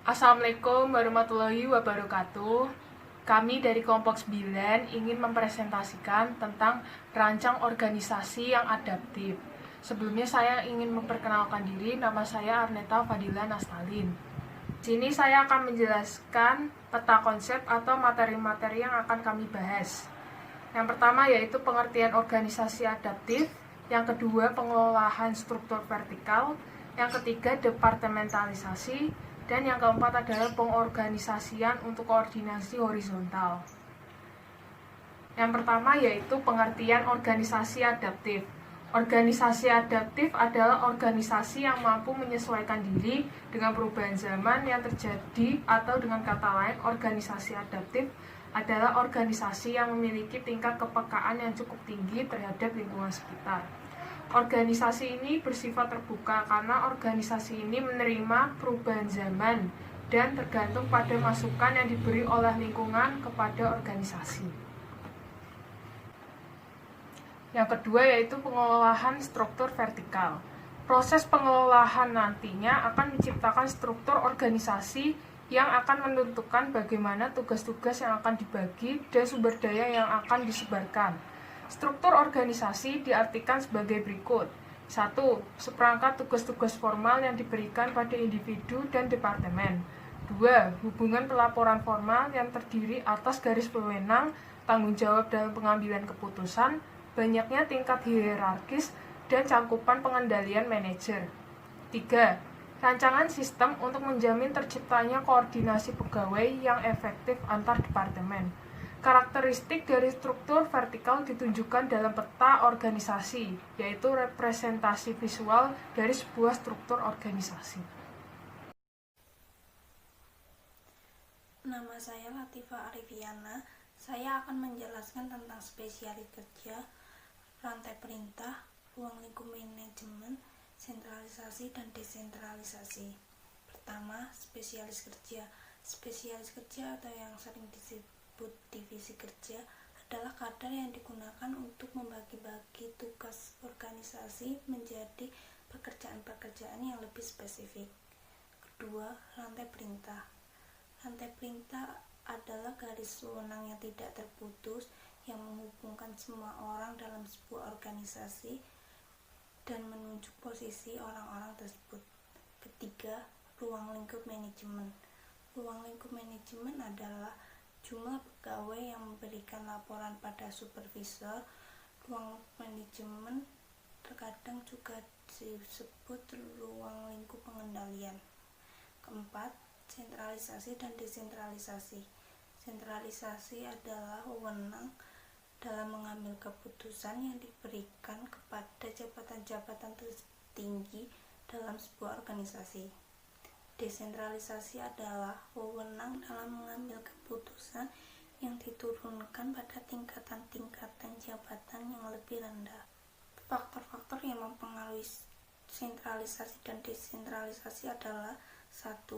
Assalamualaikum warahmatullahi wabarakatuh. Kami dari kelompok 9 ingin mempresentasikan tentang rancang organisasi yang adaptif. Sebelumnya saya ingin memperkenalkan diri, nama saya Arneta Fadila Nastalin. Sini saya akan menjelaskan peta konsep atau materi-materi yang akan kami bahas. Yang pertama yaitu pengertian organisasi adaptif, yang kedua pengelolaan struktur vertikal, yang ketiga departementalisasi, dan yang keempat adalah pengorganisasian untuk koordinasi horizontal. Yang pertama yaitu pengertian organisasi adaptif. Organisasi adaptif adalah organisasi yang mampu menyesuaikan diri dengan perubahan zaman yang terjadi, atau dengan kata lain, organisasi adaptif adalah organisasi yang memiliki tingkat kepekaan yang cukup tinggi terhadap lingkungan sekitar. Organisasi ini bersifat terbuka karena organisasi ini menerima perubahan zaman dan tergantung pada masukan yang diberi oleh lingkungan kepada organisasi. Yang kedua yaitu pengelolaan struktur vertikal. Proses pengelolaan nantinya akan menciptakan struktur organisasi yang akan menentukan bagaimana tugas-tugas yang akan dibagi dan sumber daya yang akan disebarkan. Struktur organisasi diartikan sebagai berikut. 1. Seperangkat tugas-tugas formal yang diberikan pada individu dan departemen. 2. Hubungan pelaporan formal yang terdiri atas garis pewenang, tanggung jawab dalam pengambilan keputusan, banyaknya tingkat hierarkis, dan cakupan pengendalian manajer. 3. Rancangan sistem untuk menjamin terciptanya koordinasi pegawai yang efektif antar departemen. Karakteristik dari struktur vertikal ditunjukkan dalam peta organisasi, yaitu representasi visual dari sebuah struktur organisasi. Nama saya Latifah Arifiana. Saya akan menjelaskan tentang spesialis kerja, rantai perintah, ruang lingkup manajemen, sentralisasi dan desentralisasi. Pertama, spesialis kerja. Spesialis kerja atau yang sering disebut divisi kerja adalah kader yang digunakan untuk membagi-bagi tugas organisasi menjadi pekerjaan-pekerjaan yang lebih spesifik. Kedua, rantai perintah. Rantai perintah adalah garis wewenang yang tidak terputus yang menghubungkan semua orang dalam sebuah organisasi dan menunjuk posisi orang-orang tersebut. Ketiga, ruang lingkup manajemen. Ruang lingkup manajemen adalah jumlah pegawai yang memberikan laporan pada supervisor. Ruang manajemen terkadang juga disebut ruang lingkup pengendalian. Keempat, sentralisasi dan desentralisasi. Sentralisasi adalah wewenang dalam mengambil keputusan yang diberikan kepada jabatan-jabatan tertinggi dalam sebuah organisasi. Desentralisasi adalah wewenang dalam mengambil keputusan yang diturunkan pada tingkatan-tingkatan jabatan yang lebih rendah. Faktor-faktor yang mempengaruhi sentralisasi dan desentralisasi adalah 1.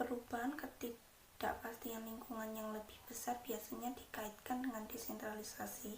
Perubahan ketidakpastian lingkungan yang lebih besar biasanya dikaitkan dengan desentralisasi.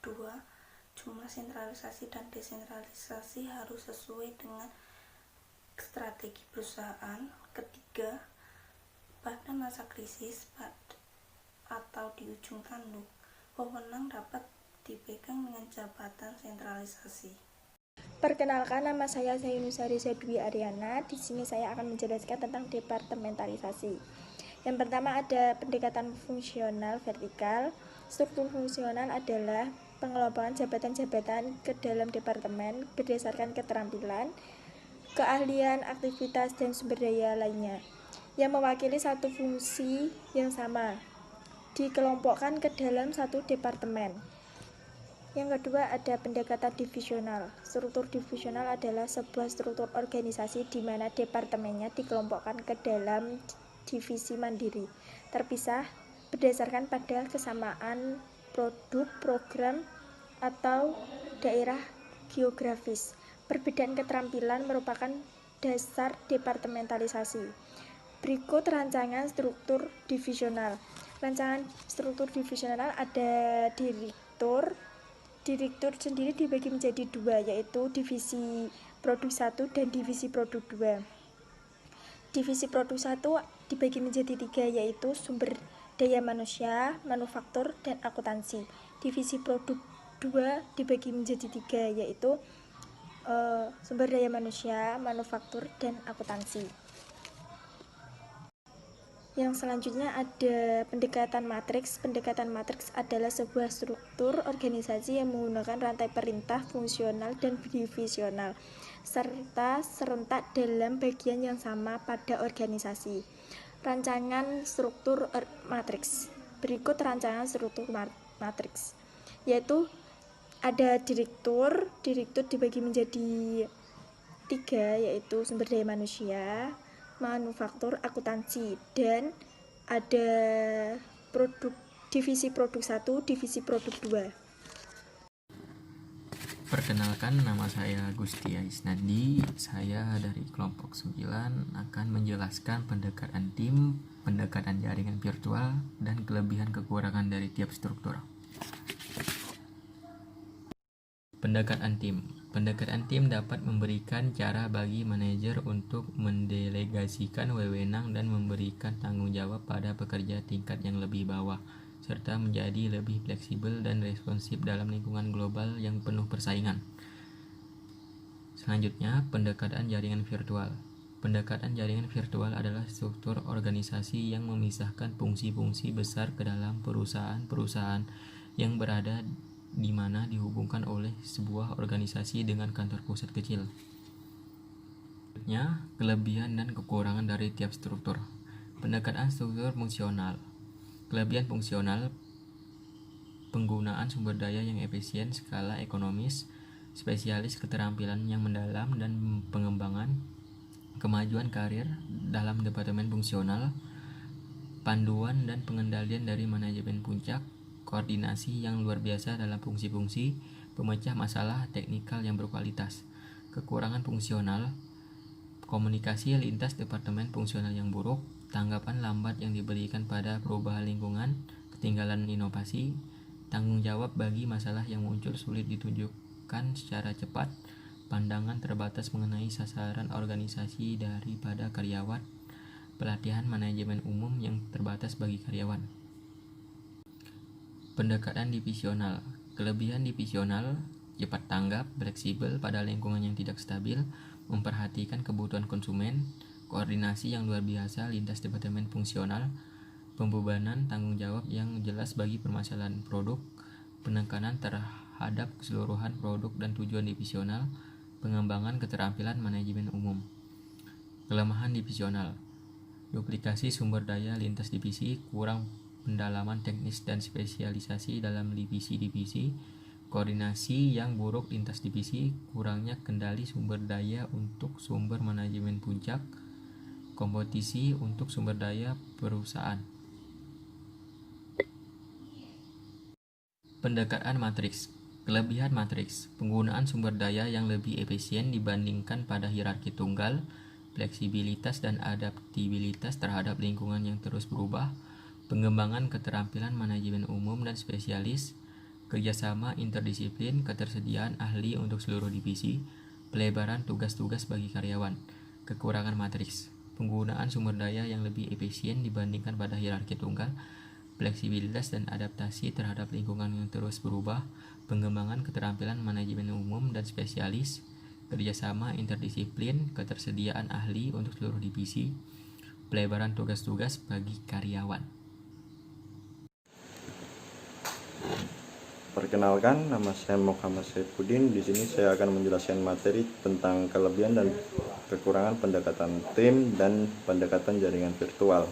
2. Jumlah sentralisasi dan desentralisasi harus sesuai dengan strategi perusahaan. Ketiga, pada masa krisis atau di ujung tanduk, wewenang dapat dipegang dengan jabatan sentralisasi. Perkenalkan, nama saya Zainusari Zadwi Ariana. Di sini saya akan menjelaskan tentang departementalisasi. Yang pertama ada pendekatan fungsional vertikal. Struktur fungsional adalah pengelompokan jabatan-jabatan ke dalam departemen berdasarkan keterampilan, keahlian, aktivitas, dan sumber daya lainnya yang mewakili satu fungsi yang sama, dikelompokkan ke dalam satu departemen. Yang kedua ada pendekatan divisional. Struktur divisional adalah sebuah struktur organisasi di mana departemennya dikelompokkan ke dalam divisi mandiri, terpisah berdasarkan pada kesamaan produk, program, atau daerah geografis. Perbedaan keterampilan merupakan dasar departementalisasi. Berikut rancangan struktur divisional. Rancangan struktur divisional ada direktur. Direktur sendiri dibagi menjadi dua, yaitu divisi produk 1 dan divisi produk 2. Divisi produk 1 dibagi menjadi 3, yaitu sumber daya manusia, manufaktur, dan akuntansi. Divisi produk 2 dibagi menjadi 3, yaitu sumber daya manusia, manufaktur, dan akuntansi. Yang selanjutnya ada pendekatan matriks. Pendekatan matriks adalah sebuah struktur organisasi yang menggunakan rantai perintah fungsional dan divisional, serta serentak dalam bagian yang sama pada organisasi. Rancangan struktur matriks. Berikut rancangan struktur matriks, yaitu ada direktur. Direktur dibagi menjadi 3, yaitu sumber daya manusia, manufaktur, akuntansi, dan ada divisi produk 1, divisi produk 2. Perkenalkan, nama saya Gusti Aisnandi. Saya dari kelompok 9 akan menjelaskan pendekatan tim, pendekatan jaringan virtual, dan kelebihan kekurangan dari tiap struktur. Pendekatan tim. Pendekatan tim dapat memberikan cara bagi manajer untuk mendelegasikan wewenang dan memberikan tanggung jawab pada pekerja tingkat yang lebih bawah, serta menjadi lebih fleksibel dan responsif dalam lingkungan global yang penuh persaingan. Selanjutnya, pendekatan jaringan virtual. Pendekatan jaringan virtual adalah struktur organisasi yang memisahkan fungsi-fungsi besar ke dalam perusahaan-perusahaan yang berada di mana dihubungkan oleh sebuah organisasi dengan kantor pusat kecil. Selanjutnya, kelebihan dan kekurangan dari tiap struktur. Pendekatan struktur fungsional. Kelebihan fungsional: penggunaan sumber daya yang efisien, skala ekonomis, spesialis, keterampilan yang mendalam, dan pengembangan kemajuan karir dalam departemen fungsional, panduan dan pengendalian dari manajemen puncak, koordinasi yang luar biasa dalam fungsi-fungsi, pemecah masalah teknikal yang berkualitas. Kekurangan fungsional: komunikasi lintas departemen fungsional yang buruk, tanggapan lambat yang diberikan pada perubahan lingkungan, ketinggalan inovasi, tanggung jawab bagi masalah yang muncul sulit ditunjukkan secara cepat, pandangan terbatas mengenai sasaran organisasi daripada karyawan, pelatihan manajemen umum yang terbatas bagi karyawan. Pendekatan divisional. Kelebihan divisional: cepat tanggap, fleksibel pada lingkungan yang tidak stabil, memperhatikan kebutuhan konsumen, koordinasi yang luar biasa lintas departemen fungsional, pembebanan tanggung jawab yang jelas bagi permasalahan produk, penekanan terhadap keseluruhan produk dan tujuan divisional, pengembangan keterampilan manajemen umum. Kelemahan divisional: duplikasi sumber daya lintas divisi, kurang pendalaman teknis dan spesialisasi dalam divisi-divisi, koordinasi yang buruk lintas divisi, kurangnya kendali sumber daya untuk sumber manajemen puncak, kompetisi untuk sumber daya perusahaan. Pendekatan matriks. Kelebihan matriks: penggunaan sumber daya yang lebih efisien dibandingkan pada hierarki tunggal, fleksibilitas dan adaptabilitas terhadap lingkungan yang terus berubah, pengembangan keterampilan manajemen umum dan spesialis, kerjasama interdisiplin, ketersediaan ahli untuk seluruh divisi, pelebaran tugas-tugas bagi karyawan. Kekurangan matriks: penggunaan sumber daya yang lebih efisien dibandingkan pada hierarki tunggal, fleksibilitas dan adaptasi terhadap lingkungan yang terus berubah, pengembangan keterampilan manajemen umum dan spesialis, kerjasama interdisiplin, ketersediaan ahli untuk seluruh divisi, pelebaran tugas-tugas bagi karyawan. Perkenalkan, nama saya Muhammad Saifuddin. Di sini saya akan menjelaskan materi tentang kelebihan dan kekurangan pendekatan tim dan pendekatan jaringan virtual.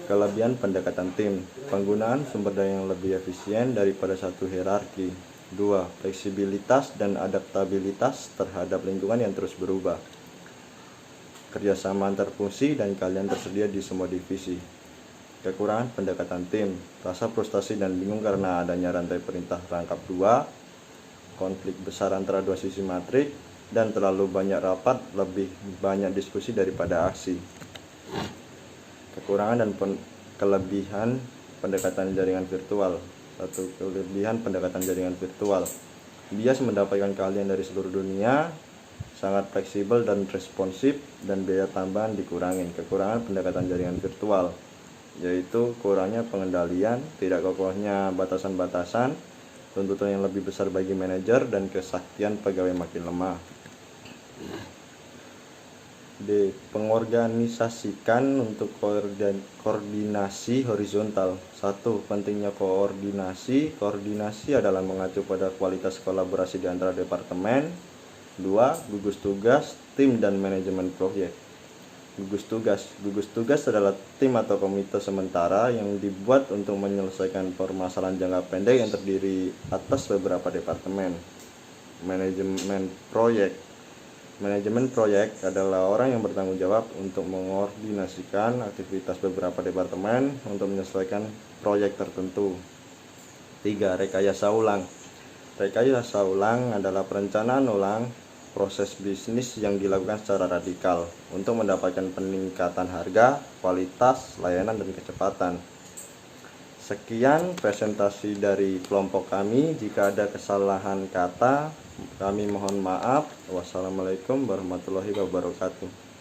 Kelebihan pendekatan tim: penggunaan sumber daya yang lebih efisien daripada satu hierarki. 2. Fleksibilitas dan adaptabilitas terhadap lingkungan yang terus berubah. Kerjasama antar fungsi dan kalian tersedia di semua divisi. Kekurangan pendekatan tim: rasa frustasi dan bingung karena adanya rantai perintah rangkap 2, konflik besar antara dua sisi matrik, dan terlalu banyak rapat, lebih banyak diskusi daripada aksi. Kekurangan dan kelebihan pendekatan jaringan virtual. 1. Kelebihan pendekatan jaringan virtual: bias mendapatkan keahlian dari seluruh dunia, sangat fleksibel dan responsif, dan biaya tambahan dikurangin. Kekurangan pendekatan jaringan virtual yaitu kurangnya pengendalian, tidak kokohnya batasan-batasan, tuntutan yang lebih besar bagi manajer, dan kesaktian pegawai makin lemah. D. Pengorganisasikan untuk koordinasi horizontal. 1. Pentingnya koordinasi. Koordinasi adalah mengacu pada kualitas kolaborasi di antara departemen. 2. Gugus tugas, tim dan manajemen proyek. Gugus tugas adalah tim atau komite sementara yang dibuat untuk menyelesaikan permasalahan jangka pendek yang terdiri atas beberapa departemen. Manajemen proyek adalah orang yang bertanggung jawab untuk mengordinasikan aktivitas beberapa departemen untuk menyelesaikan proyek tertentu. 3. Rekayasa ulang. Rekayasa ulang adalah perencanaan ulang proses bisnis yang dilakukan secara radikal untuk mendapatkan peningkatan harga, kualitas, layanan, dan kecepatan. Sekian presentasi dari kelompok kami. Jika ada kesalahan kata, kami mohon maaf. Wassalamualaikum warahmatullahi wabarakatuh.